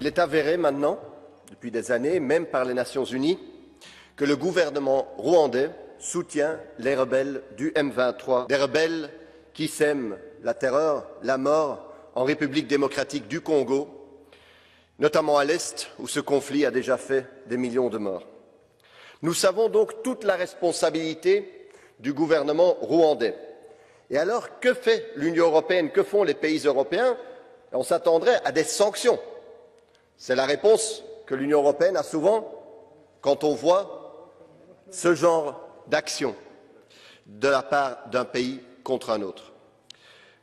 Il est avéré maintenant, depuis des années, même par les Nations Unies, que le gouvernement rwandais soutient les rebelles du M23, des rebelles qui sèment la terreur, la mort en République démocratique du Congo, notamment à l'Est, où ce conflit a déjà fait des millions de morts. Nous savons donc toute la responsabilité du gouvernement rwandais. Et alors, que fait l'Union européenne, que font les pays européens? On s'attendrait à des sanctions. C'est la réponse que l'Union européenne a souvent quand on voit ce genre d'action de la part d'un pays contre un autre.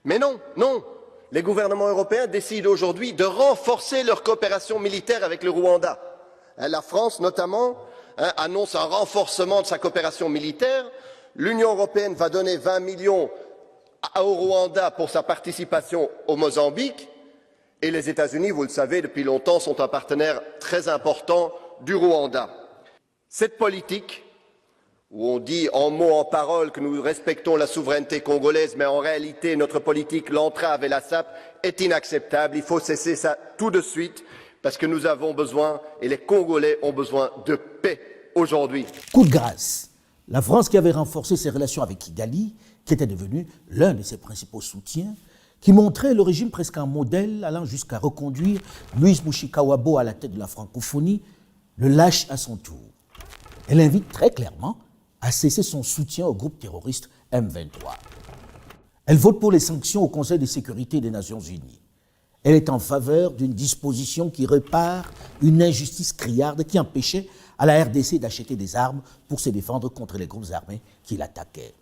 Mais non, non, les gouvernements européens décident aujourd'hui de renforcer leur coopération militaire avec le Rwanda. La France, notamment, annonce un renforcement de sa coopération militaire. L'Union européenne va donner 20 millions au Rwanda pour sa participation au Mozambique. Et les États-Unis, vous le savez, depuis longtemps, sont un partenaire très important du Rwanda. Cette politique, où on dit en mots, en paroles que nous respectons la souveraineté congolaise, mais en réalité notre politique l'entrave et la sape, est inacceptable. Il faut cesser ça tout de suite, parce que nous avons besoin, et les Congolais ont besoin de paix aujourd'hui. Coup de grâce. La France qui avait renforcé ses relations avec Kigali, qui était devenu l'un de ses principaux soutiens, qui montrait le régime presque un modèle allant jusqu'à reconduire Louis Mushikiwabo à la tête de la francophonie, le lâche à son tour. Elle invite très clairement à cesser son soutien au groupe terroriste M23. Elle vote pour les sanctions au Conseil de sécurité des Nations Unies. Elle est en faveur d'une disposition qui répare une injustice criarde qui empêchait à la RDC d'acheter des armes pour se défendre contre les groupes armés qui l'attaquaient.